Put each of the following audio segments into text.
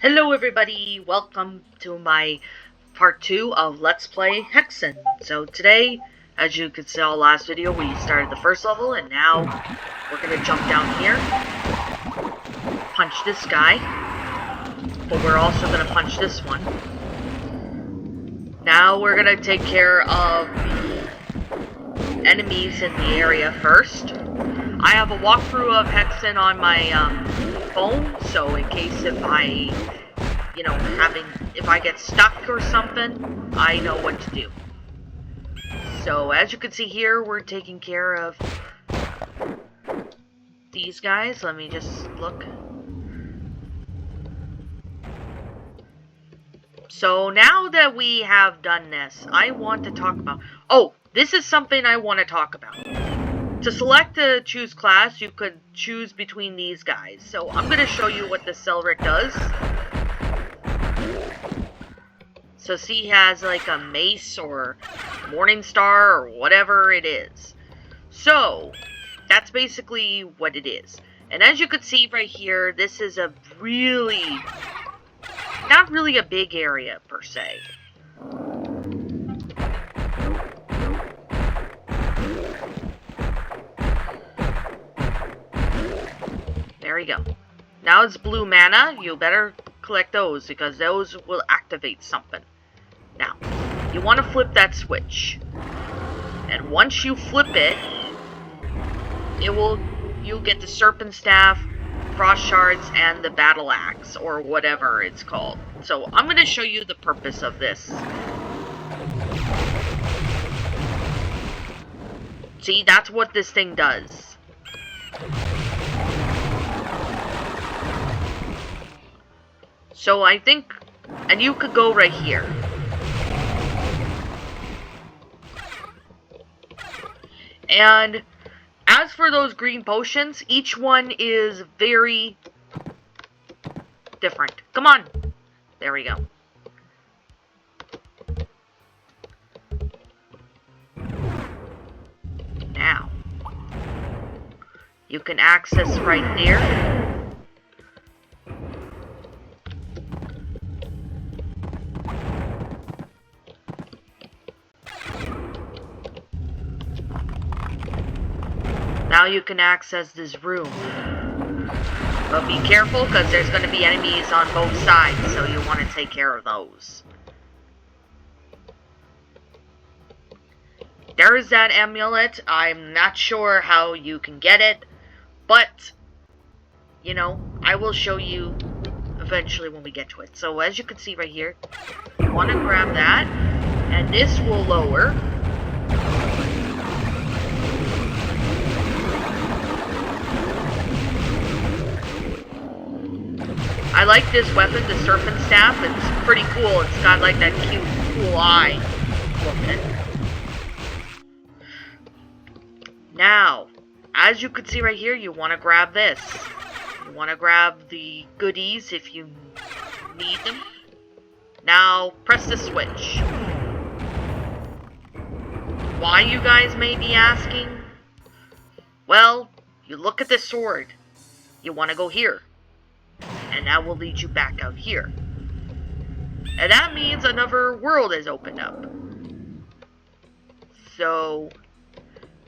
Hello everybody, welcome to my part 2 of Let's Play Hexen. So today, as you could see in the last video, we started the first level and now we're going to jump down here, punch this guy, but we're also going to punch this one. Now we're going to take care of the enemies in the area first. I have a walkthrough of Hexen on my phone, so in case if I get stuck or something, I know what to do. So as you can see here, we're taking care of these guys. Let me just look. So now that we have done this, I want to talk about... Oh, this is something I want to talk about. To select a choose class, you could choose between these guys. So I'm going to show you what the Heretic does. So see, he has like a mace or morning star or whatever it is. So that's basically what it is. And as you can see right here, this is a really, not really a big area per se. There we go. Now it's blue mana. You better collect those because those will activate something. Now, you want to flip that switch. And once you flip it, you'll get the serpent staff, frost shards, and the battle axe, or whatever it's called. So I'm going to show you the purpose of this. See, that's what this thing does. So I think, and you could go right here. And as for those green potions, each one is very different. Come on. There we go. Now, you can access right there. Now you can access this room. But be careful, because there's going to be enemies on both sides, so you want to take care of those. There is that amulet. I'm not sure how you can get it, but, I will show you eventually when we get to it. So as you can see right here, you want to grab that, and this will lower. I like this weapon, the serpent staff. It's pretty cool. It's got like that cute, cool eye looking. Now, as you can see right here, you want to grab this. You want to grab the goodies if you need them. Now, press the switch. Why, you guys may be asking? Well, you look at this sword. You want to go here. And that will lead you back out here. And that means another world is opened up. So,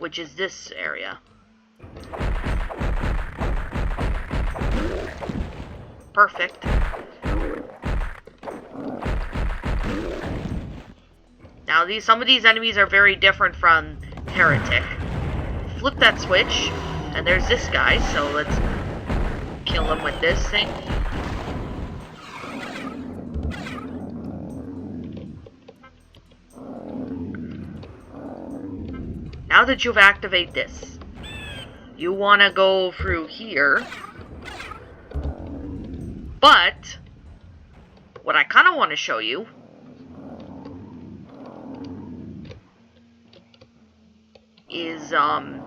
which is this area. Perfect. Now some of these enemies are very different from Heretic. Flip that switch, and there's this guy, so let's kill him with this thing. Now that you've activated this, you want to go through here. But what I kind of want to show you is okay,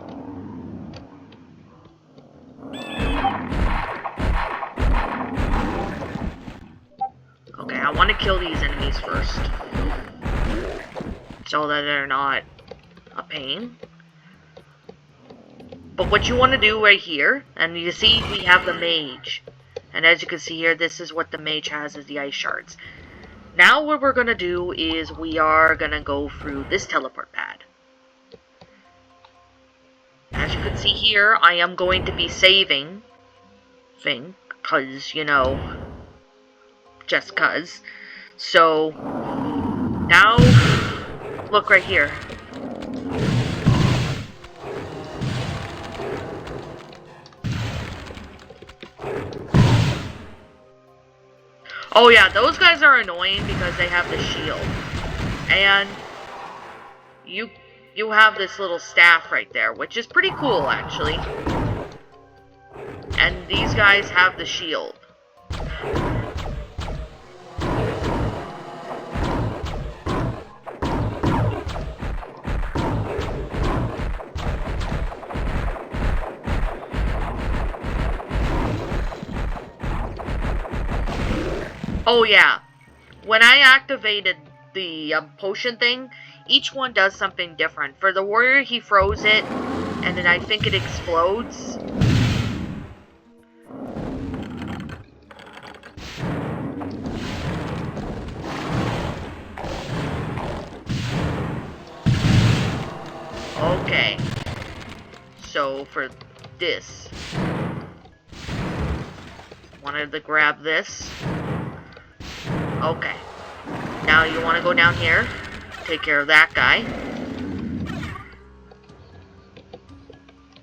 I want to kill these enemies first, so that they're not a pain. But what you want to do right here, and you see we have the mage. And as you can see here, this is what the mage has, is the ice shards. Now what we're going to do is we are going to go through this teleport pad. As you can see here, I am going to be saving. Because, you know, just cuz. So, now, look right here. Oh yeah, those guys are annoying because they have the shield. And you have this little staff right there, which is pretty cool actually. And these guys have the shield. Oh yeah, when I activated the potion thing, each one does something different. For the warrior, he throws it, and then I think it explodes. Okay, so for this, wanted to grab this. Okay, now you want to go down here, take care of that guy.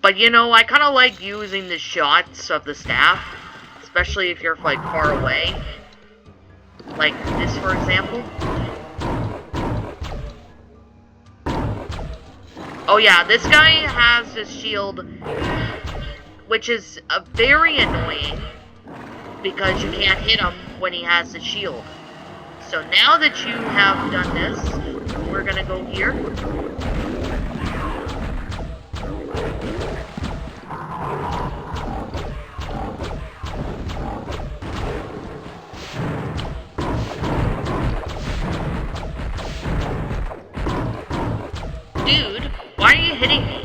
But you know, I kind of like using the shots of the staff, especially if you're like far away. Like this, for example. Oh yeah, this guy has his shield, which is very annoying because you can't hit him when he has the shield. So now that you have done this, we're gonna go here. Dude, why are you hitting me?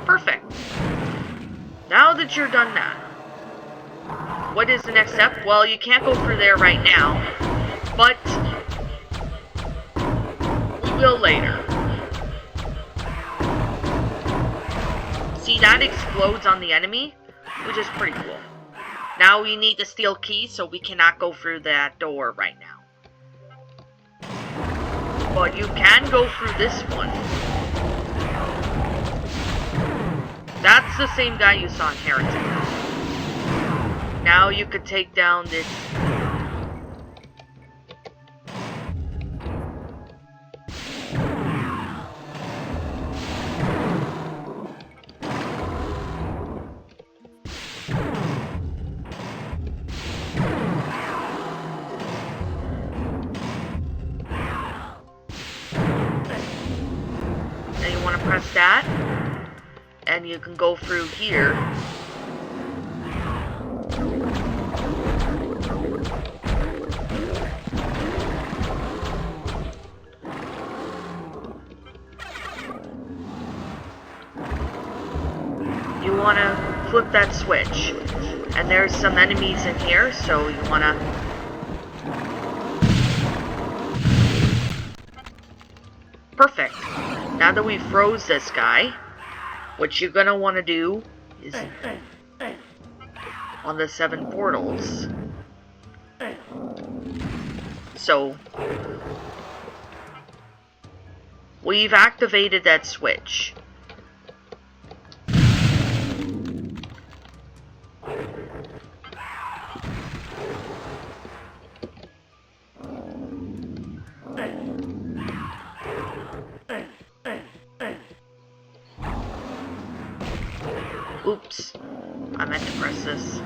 Perfect. Now that you're done that, what is the next step? Well, you can't go through there right now, but we will later. See, that explodes on the enemy, which is pretty cool. Now we need the steel key, so we cannot go through that door right now. But you can go through this one. That's the same guy you saw in Heretic. Now you could take down this. Now you want to press that, and you can go through here. You want to flip that switch, and there's some enemies in here, so you want to perfect. Now that we froze this guy, what you're gonna want to do is on the 7 portals. So we've activated that switch. Oops, I meant to press this.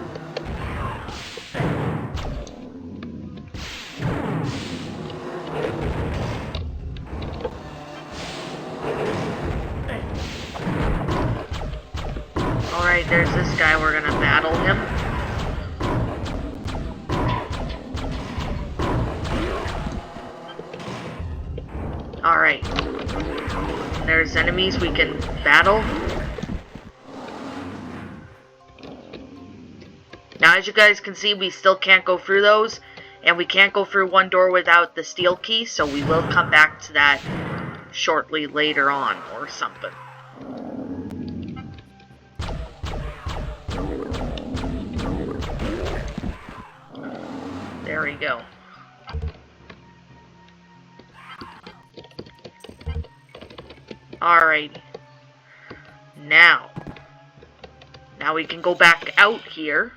Alright, there's this guy. We're gonna battle him. Alright. There's enemies we can battle. Now, as you guys can see, we still can't go through those. And we can't go through one door without the steel key, so we will come back to that shortly later on, or something. There we go. Alright. Now we can go back out here,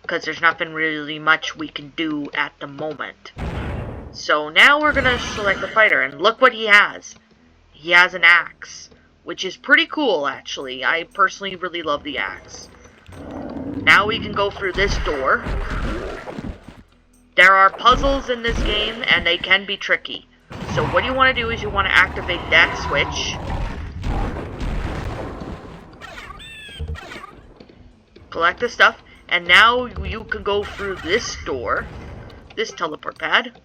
because there's nothing really much we can do at the moment. So now we're gonna select the fighter, and look what he has. He has an axe, which is pretty cool, actually. I personally really love the axe. Now we can go through this door. There are puzzles in this game, and they can be tricky. So what you want to do is you want to activate that switch. Collect the stuff, and now you can go through this door, this teleport pad.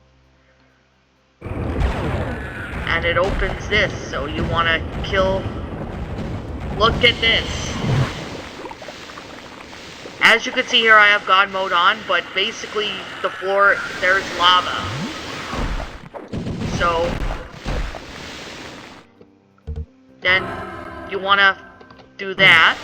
And it opens this, so you want to kill... Look at this. As you can see here, I have God mode on, but basically the floor, there's lava. So, then you want to do that.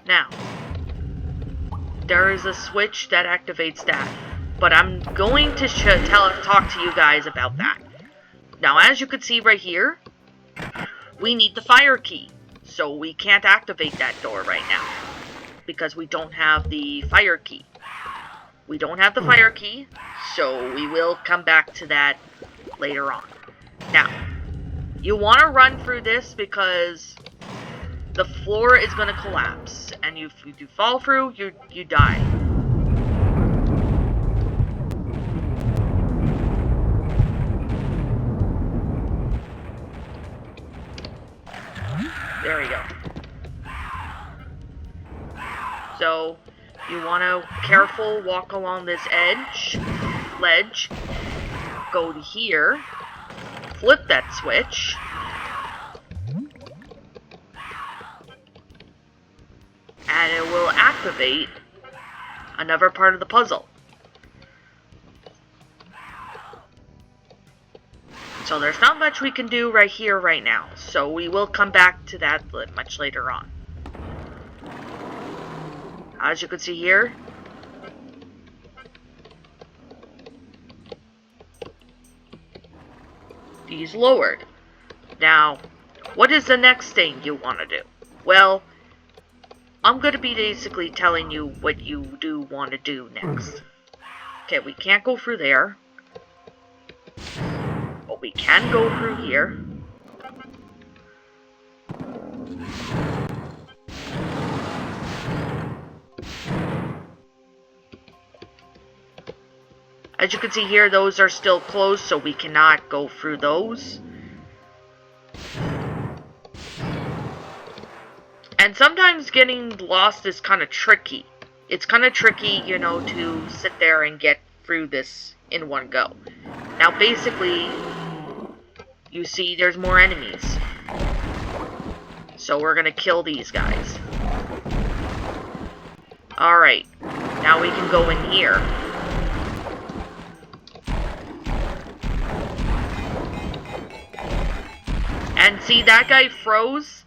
Now, there is a switch that activates that, but I'm going to talk to you guys about that. Now, as you can see right here, we need the fire key, so we can't activate that door right now, because we don't have the fire key. We don't have the fire key, so we will come back to that later on. Now, you want to run through this because the floor is going to collapse, and if you fall through, you die. There we go. So, you want to careful walk along this ledge, go to here, flip that switch, and it will activate another part of the puzzle. So there's not much we can do right here, right now. So we will come back to that much later on. As you can see here, these lowered. Now, what is the next thing you want to do? Well, I'm going to be basically telling you what you do want to do next. Okay, we can't go through there. But we can go through here. As you can see here, those are still closed, so we cannot go through those. And sometimes getting lost is kind of tricky. It's kind of tricky, you know, to sit there and get through this in one go. Now, basically, you see there's more enemies. So we're going to kill these guys. Alright, now we can go in here. And see, that guy froze,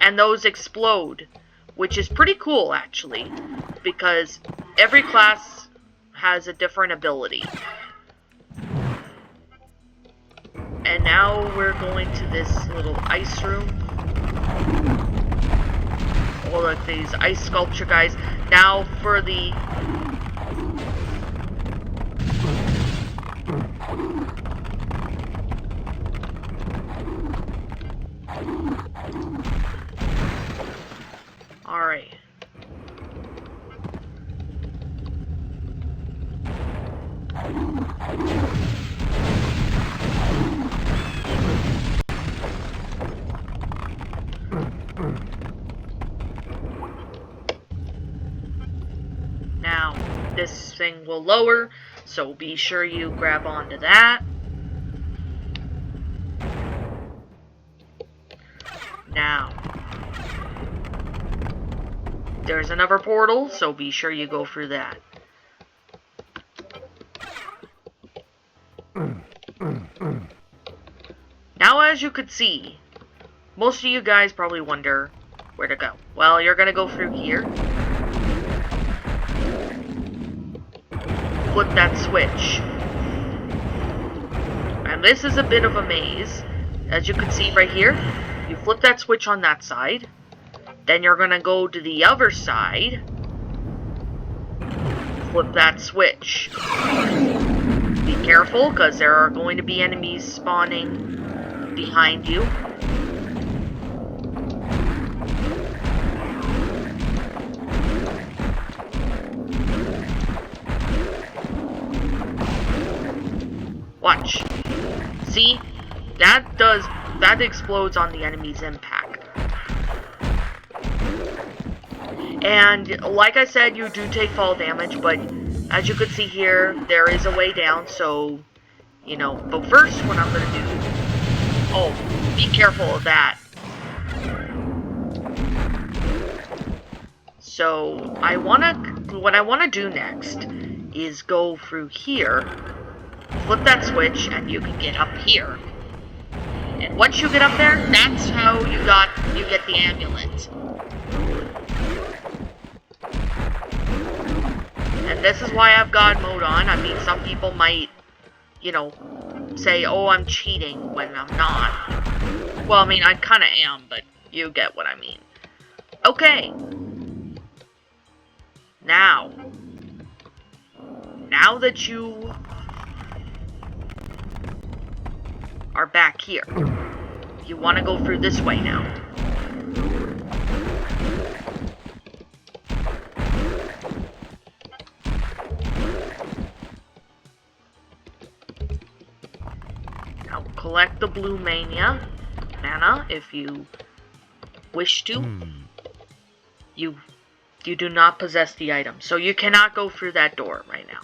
and those explode, which is pretty cool, actually, because every class has a different ability. And now we're going to this little ice room. Oh, look, these ice sculpture guys. Now for the... Alright. Now, this thing will lower, so be sure you grab onto that. Now, there's another portal, so be sure you go through that. Now, as you could see, most of you guys probably wonder where to go. Well, you're gonna go through here. Flip that switch. And this is a bit of a maze. As you can see right here, you flip that switch on that side. Then you're gonna go to the other side. Flip that switch. Be careful, because there are going to be enemies spawning behind you. Watch. See? That explodes on the enemy's impact. And like I said, you do take fall damage, but as you can see here, there is a way down, so, you know. But first, what I'm going to do... Oh, be careful of that. So, what I want to do next is go through here, flip that switch, and you can get up here. And once you get up there, that's how you get the amulet. And this is why I've God mode on. I mean, some people might, you know, say, oh, I'm cheating, when I'm not. Well, I mean, I kind of am, but you get what I mean. Okay. Now that you are back here, you want to go through this way now. Now collect the blue mana if you wish to. You do not possess the item, so you cannot go through that door right now.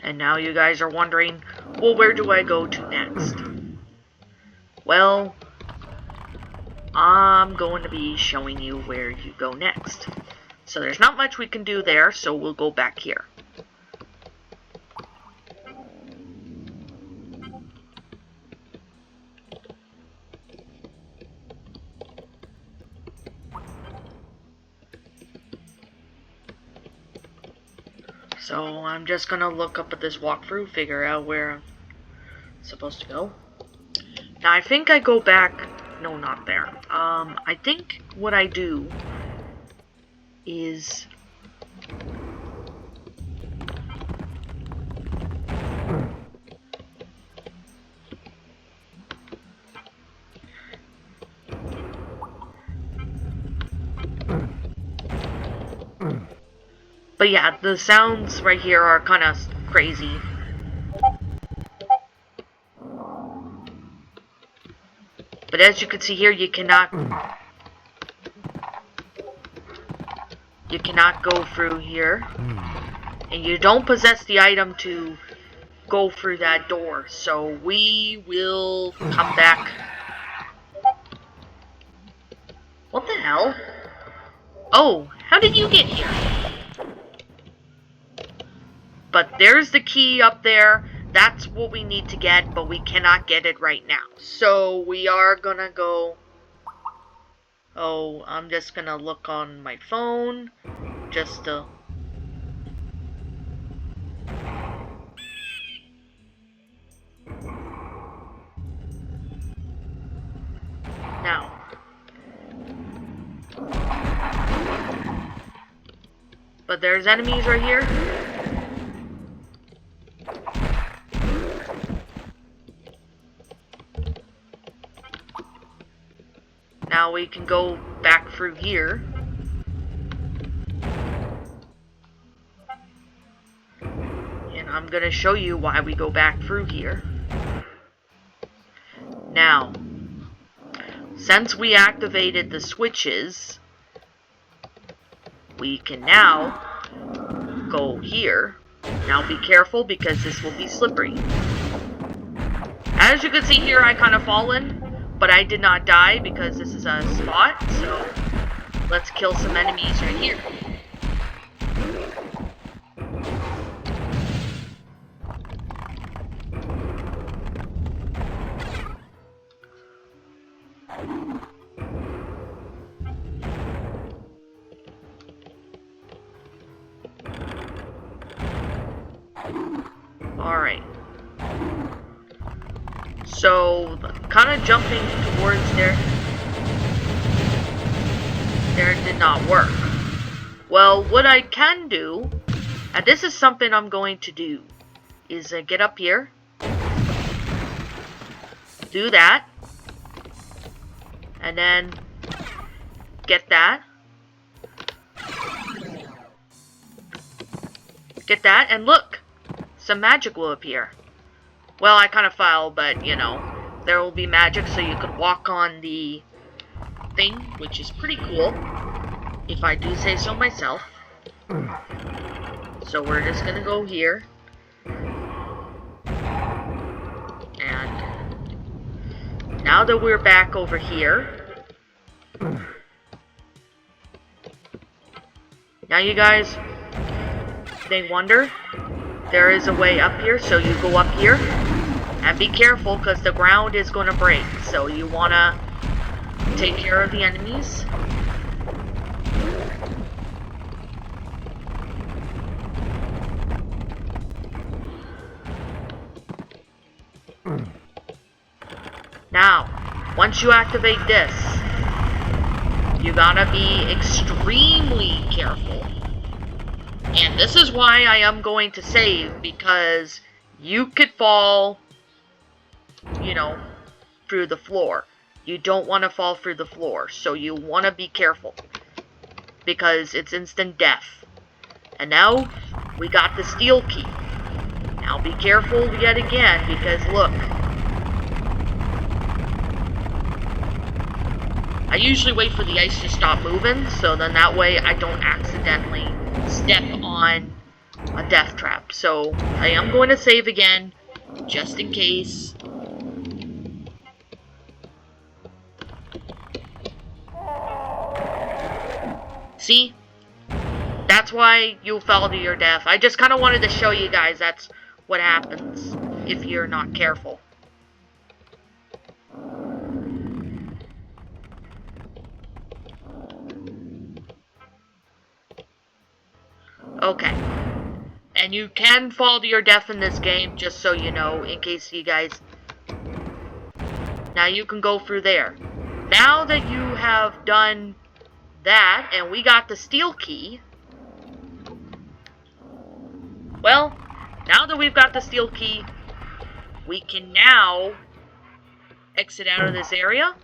And now you guys are wondering, well, where do I go to next? Well, I'm going to be showing you where you go next. So there's not much we can do there, so we'll go back here. So I'm just gonna look up at this walkthrough, figure out where I'm supposed to go. Now I think I go back, no, not there. I think what I do is but yeah, the sounds right here are kind of crazy. But as you can see here, you cannot go through here. And you don't possess the item to go through that door. So we will come back. What the hell? Oh, how did you get here? But there's the key up there. That's what we need to get, but we cannot get it right now. So we are gonna go... Oh, I'm just gonna look on my phone. Just to... Now. But there's enemies right here. now we can go back through here. And I'm going to show you why we go back through here. Now, since we activated the switches, we can now go here. Now be careful because this will be slippery. As you can see here, I kind of fallen, but I did not die because this is a spot, so let's kill some enemies right here. Alright. So, kind of jumping towards there did not work. Well, what I can do, and this is something I'm going to do, is get up here, do that, and then get that, and look! Some magic will appear. Well, I kind of fell, but, you know, there will be magic so you could walk on the thing, which is pretty cool, if I do say so myself. So we're just gonna go here. And now that we're back over here, now you guys may wonder, there is a way up here, so you go up here, and be careful because the ground is going to break, so you want to take care of the enemies. Now, once you activate this, you gotta be extremely careful. And this is why I am going to save, because you could fall, you know, through the floor. You don't want to fall through the floor, so you want to be careful, because it's instant death. And now, we got the steel key. Now be careful yet again, because look. I usually wait for the ice to stop moving, so then that way I don't accidentally step on a death trap. So I am going to save again, just in case. See? That's why you fell to your death. I just kind of wanted to show you guys that's what happens if you're not careful. Okay. And you can fall to your death in this game, just so you know, in case you guys... Now you can go through there. Now that you have done that, and we got the steel key... Well, now that we've got the steel key, we can now exit out of this area.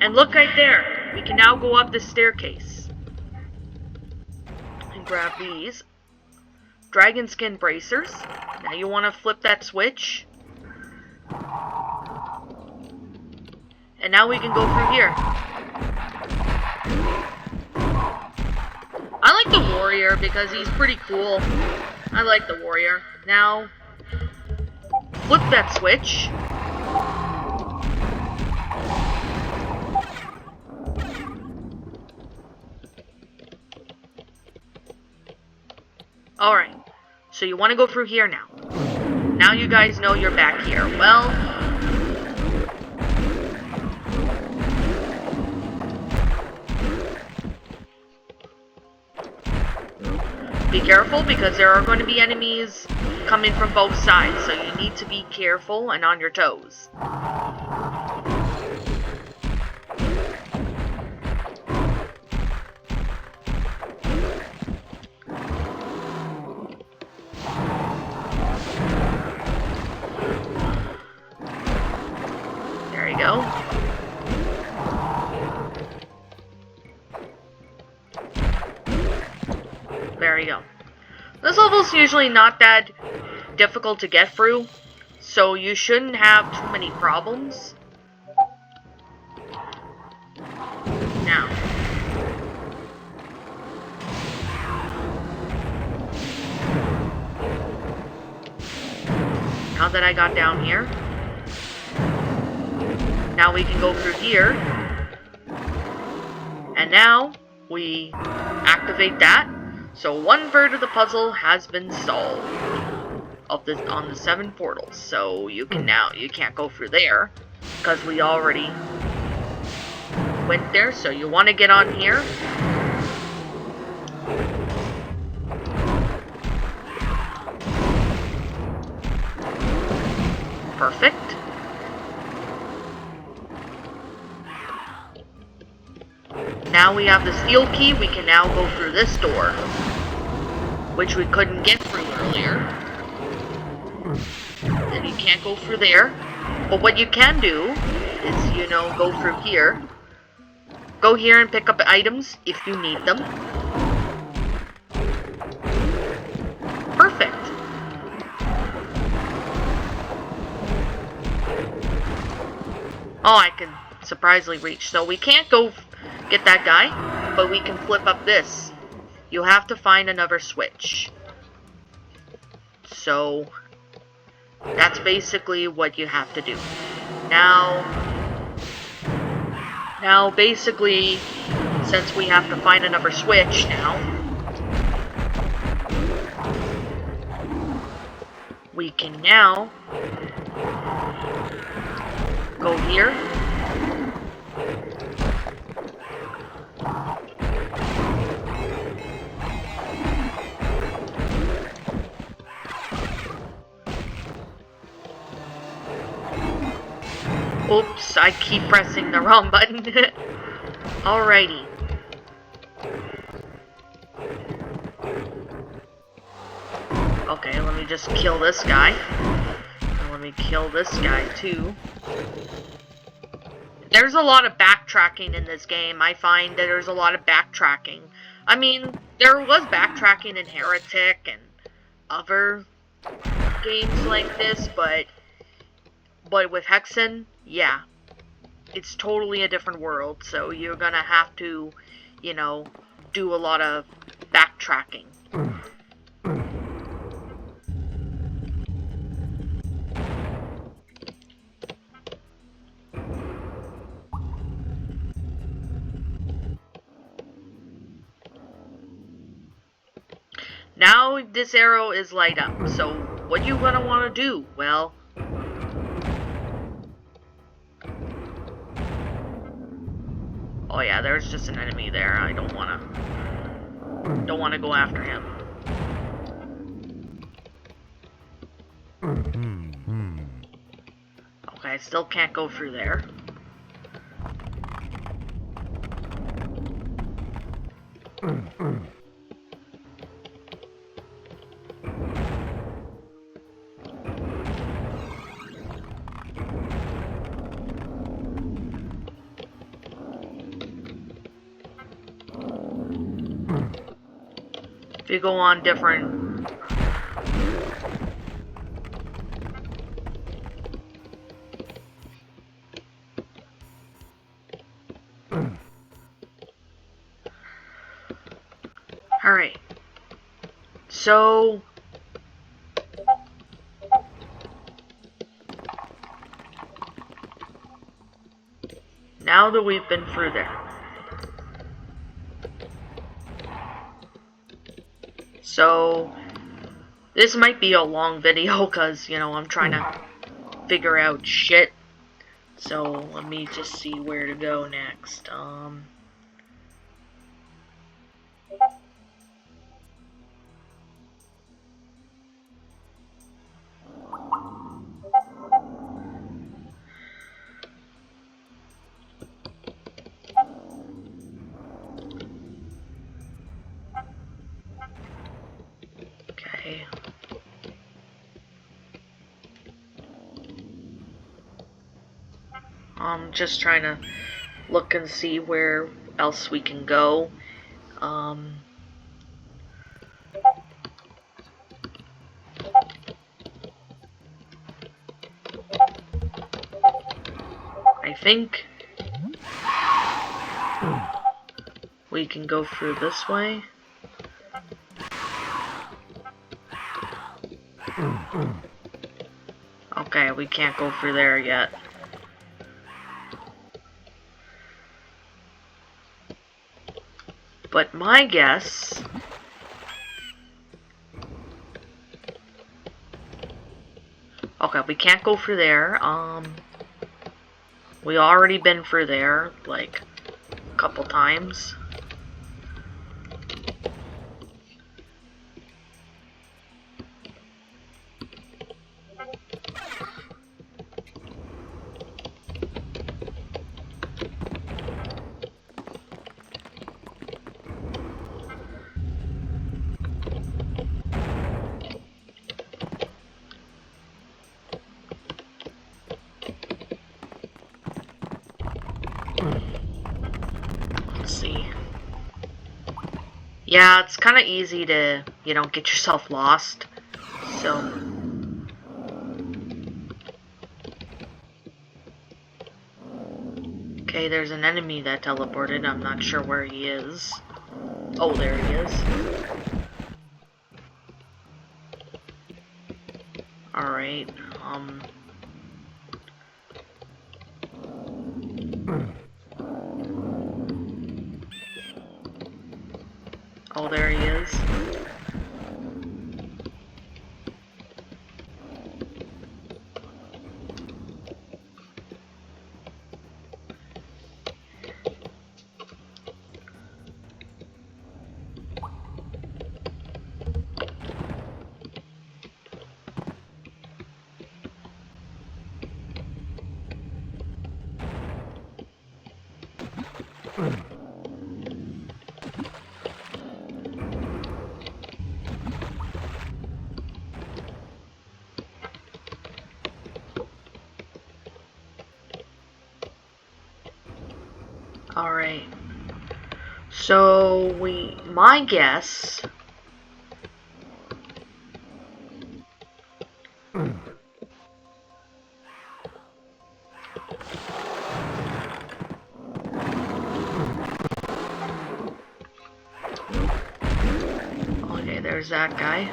And look right there, we can now go up the staircase. And grab these. Dragon skin bracers. Now you want to flip that switch. And now we can go through here. I like the warrior because he's pretty cool. I like the warrior. Now, flip that switch. Alright, so you want to go through here now. Now you guys know you're back here. Well, be careful because there are going to be enemies coming from both sides, so you need to be careful and on your toes. go. There you go. This level's usually not that difficult to get through, so you shouldn't have too many problems. Now, now that I got down here, now we can go through here, and now we activate that. So 1/3 of the puzzle has been solved on the 7 portals. So you can't go through there because we already went there. So you want to get on here. Perfect. Now we have the steel key. We can now go through this door, which we couldn't get through earlier. And you can't go through there. But what you can do is, you know, go through here. Go here and pick up items if you need them. Perfect. Oh, I can surprisingly reach. So we can't go get that guy, but we can flip up this. You have to find another switch. So that's basically what you have to do. Now basically, since we have to find another switch now, we can now go here. Oops, I keep pressing the wrong button. Alrighty. Okay, let me just kill this guy. And let me kill this guy too. There's a lot of backtracking in this game. I find that there's a lot of backtracking. I mean, there was backtracking in Heretic and other games like this, but with Hexen, yeah, it's totally a different world, so you're gonna have to, you know, do a lot of backtracking. Now this arrow is light up, so what you gonna want to do? Well, oh yeah, there's just an enemy there. I don't wanna go after him. Okay, I still can't go through there. If you go on different... Alright. So... now that we've been through there. So, this might be a long video because, you know, I'm trying to figure out shit. So, let me just see where to go next. Okay. Just trying to look and see where else we can go. I think we can go through this way. Okay, we can't go through there yet. But my guess... Okay, we can't go through there. We already been through there, like, a couple times. Let's see. Yeah, it's kind of easy to, you know, get yourself lost. So... Okay, there's an enemy that teleported. I'm not sure where he is. Oh, there he is. Alright, Oh, there he is. Alright. So, my guess... Okay, there's that guy.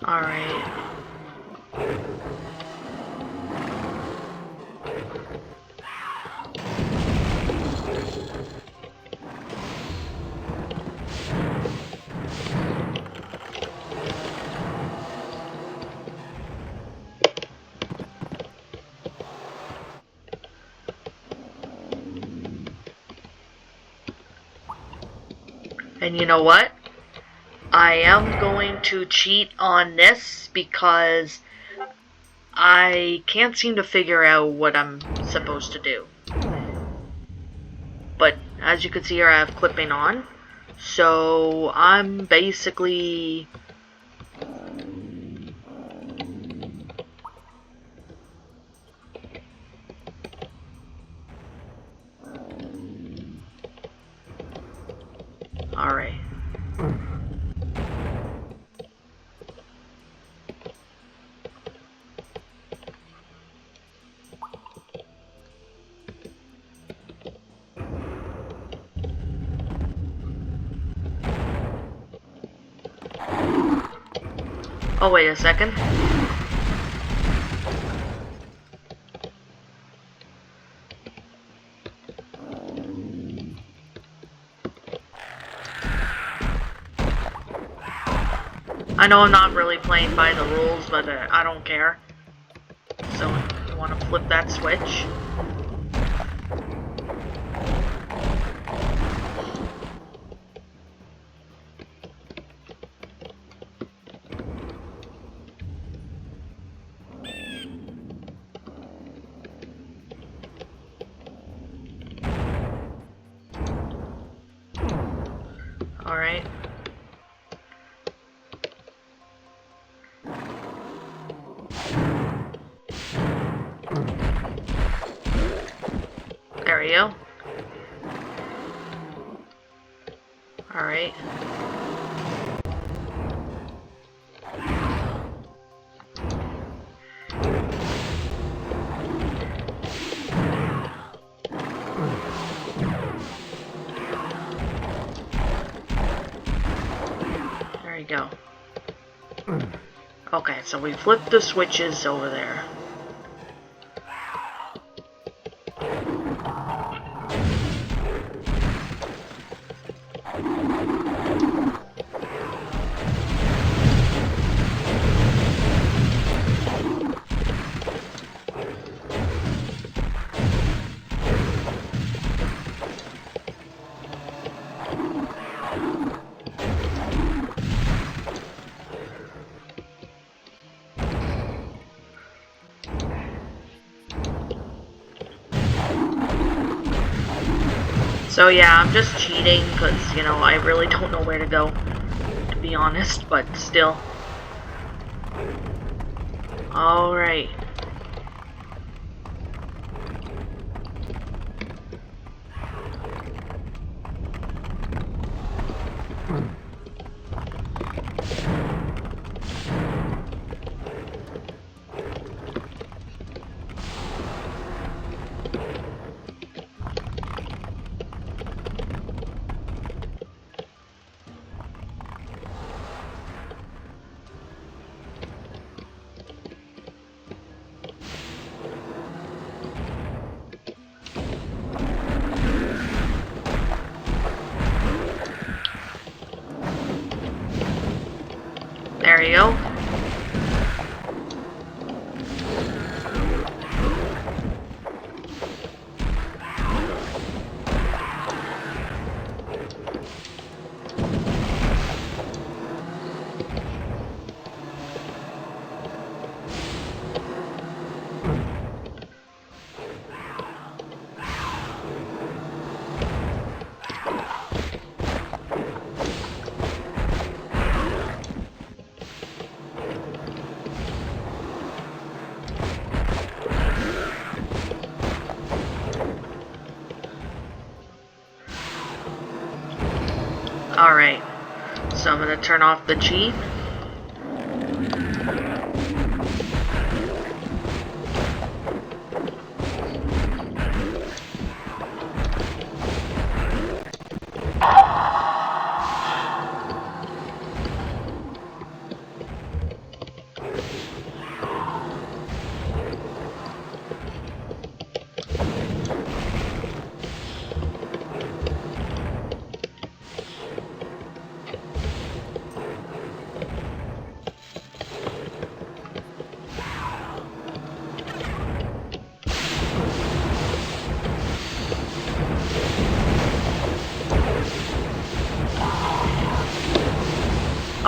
Alright. And you know what? I am going to cheat on this because I can't seem to figure out what I'm supposed to do. But as you can see here, I have clipping on. So I'm basically... Alright. Oh, wait a second. I know I'm not really playing by the rules, but I don't care. So, you want to flip that switch? Alright. There we go. Alright. There you go. Okay, so we flipped the switches over there. So yeah, I'm just cheating because, you know, I really don't know where to go, to be honest, but still. Alright. There you go. Alright, so I'm gonna turn off the cheat.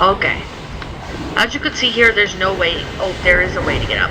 Okay. As you can see here, there's no way. Oh, there is a way to get up.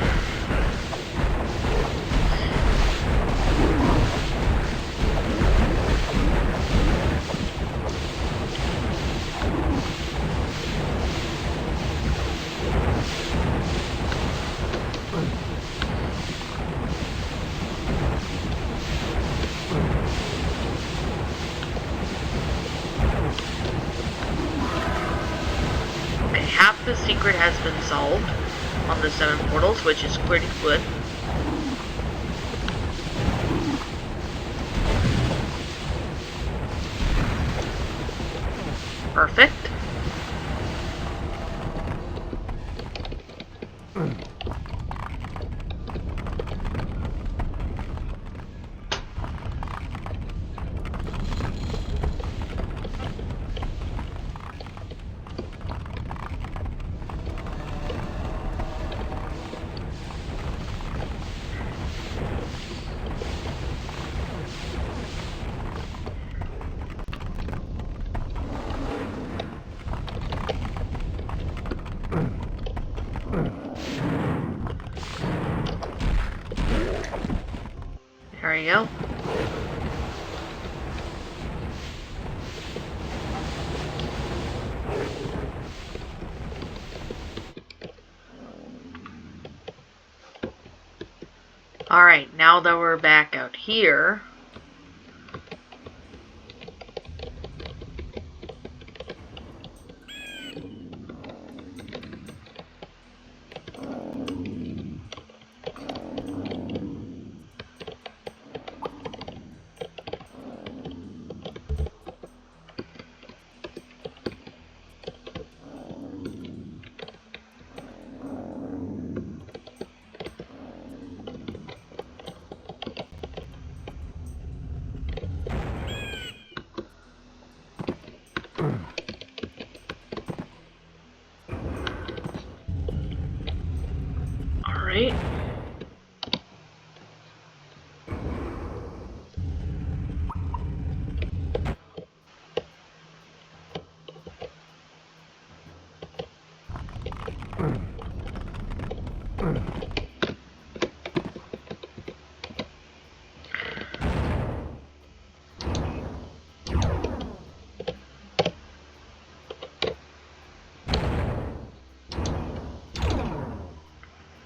Half the secret has been solved on the 7 portals, which is pretty good. Perfect. There you go. Alright, now that we're back out here, alright.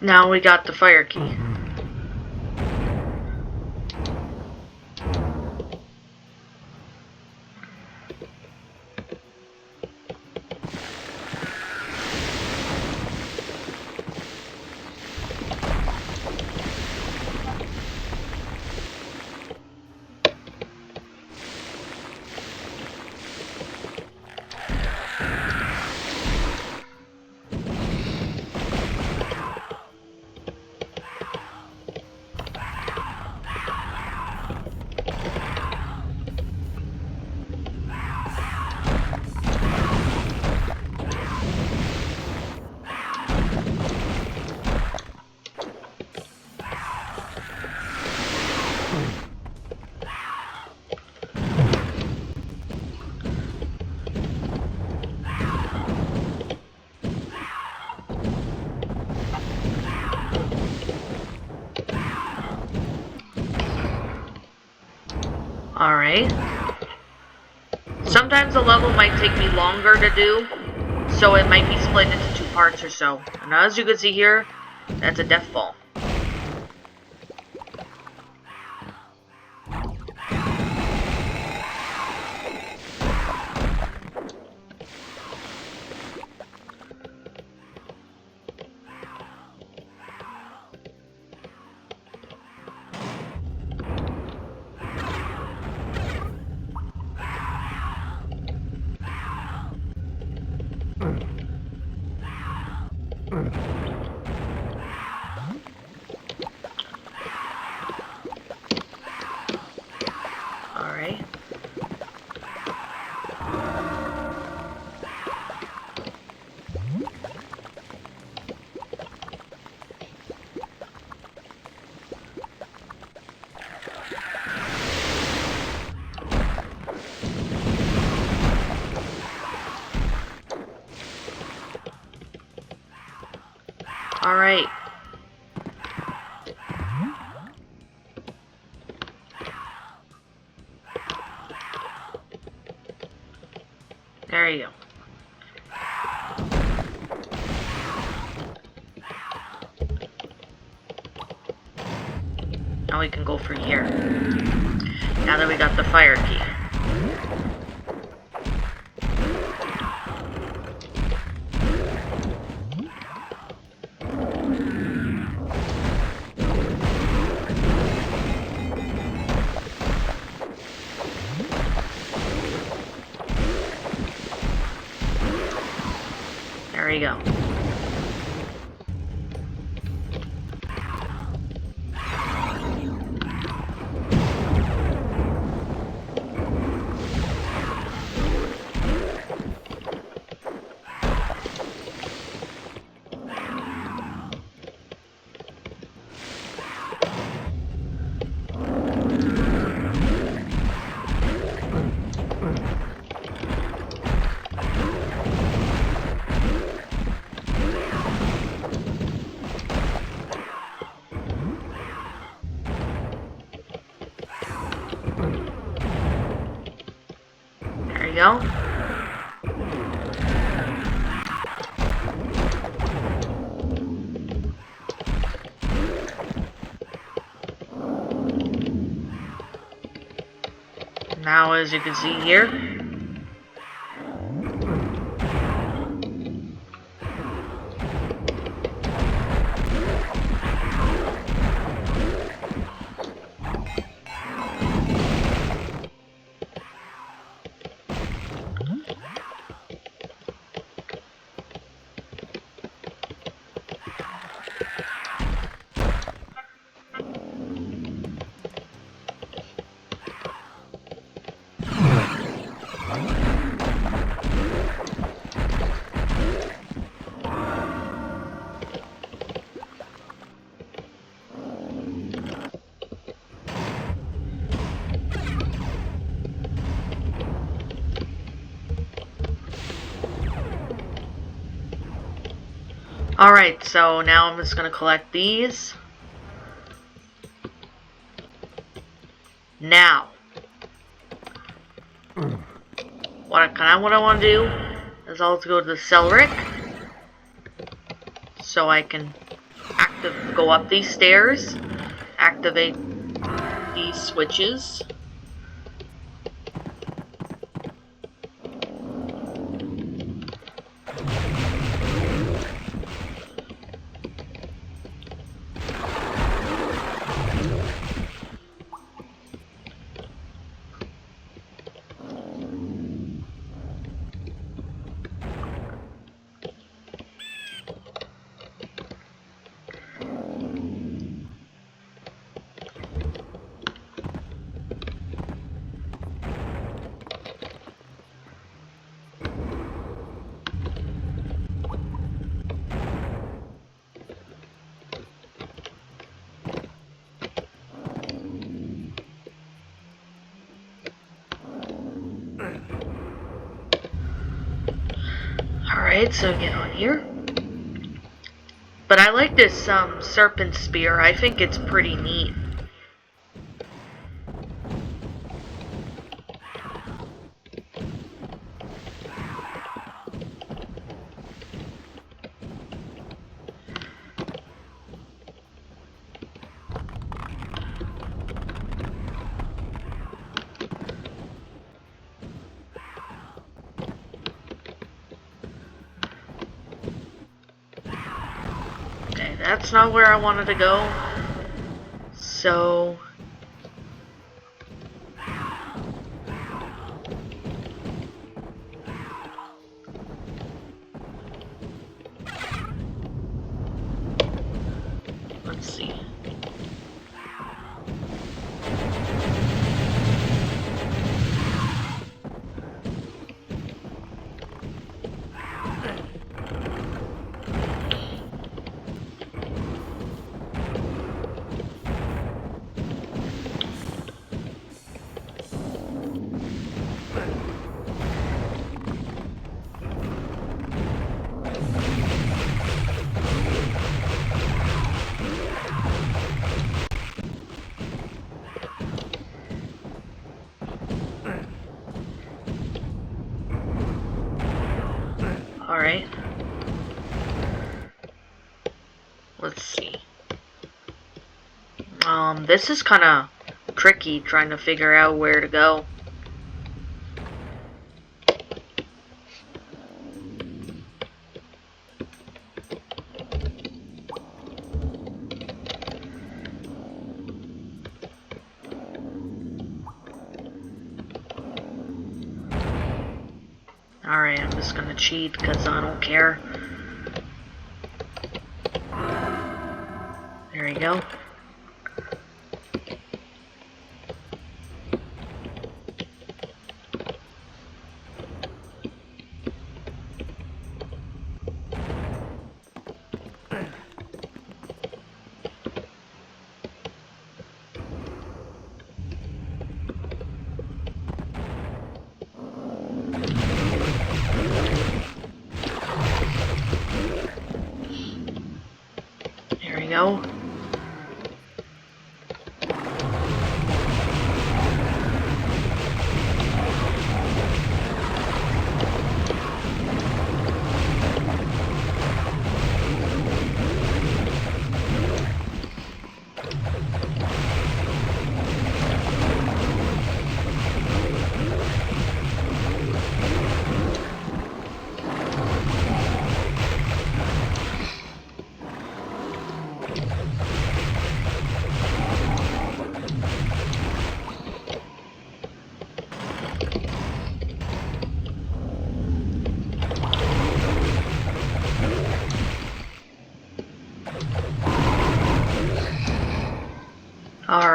Now we got the fire key. Alright. Sometimes a level might take me longer to do, so it might be split into 2 parts or so. And as you can see here, that's a death fall. Alright. Alright. There you go. Now we can go for here. Now that we got the fire key. There we go. There you go. Now, as you can see here, alright, so now I'm just going to collect these. Now, what I want to do is I'll go to the Heretic, so I can go up these stairs, activate these switches. Alright, so get on here. But I like this serpent spear. I think it's pretty neat. That's not where I wanted to go. So let's see. Alright. Let's see. This is kind of tricky trying to figure out where to go. Alright, I'm just gonna cheat because I don't care. There we go. There we go.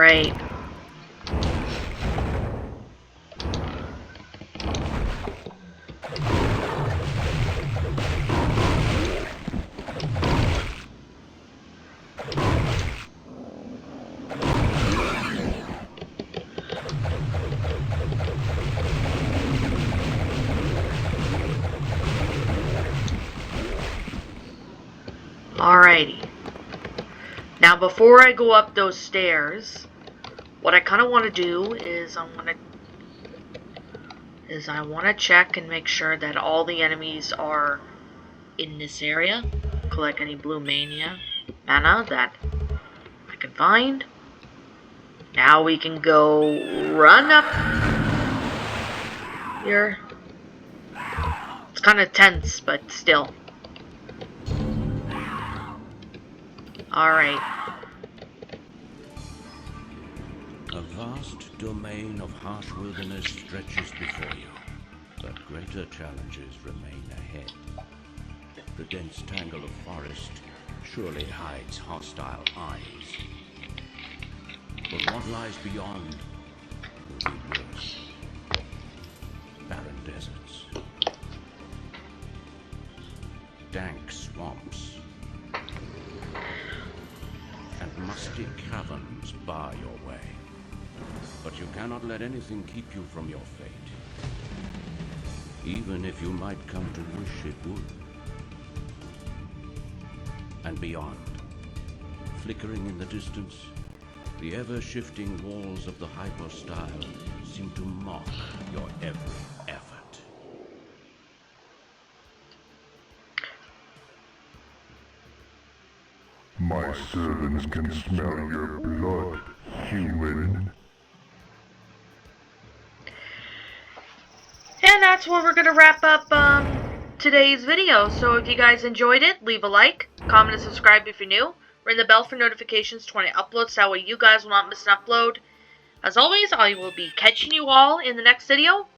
Alright. Alrighty. Now before I go up those stairs, what I kind of want to do is I want to check and make sure that all the enemies are in this area. Collect any blue mana that I can find. Now we can go run up here. It's kind of tense, but still. Alright. A vast domain of harsh wilderness stretches before you, but greater challenges remain ahead. The dense tangle of forest surely hides hostile eyes. But what lies beyond will be worse. Barren deserts, dank swamps, and musty caverns bar your way. But you cannot let anything keep you from your fate, even if you might come to wish it would. And beyond, flickering in the distance, the ever-shifting walls of the hypostyle seem to mock your every effort. My servants can smell your blood, human. And that's where we're going to wrap up today's video. So if you guys enjoyed it, leave a like, comment, and subscribe if you're new. Ring the bell for notifications to when I upload, so that way you guys will not miss an upload. As always, I will be catching you all in the next video.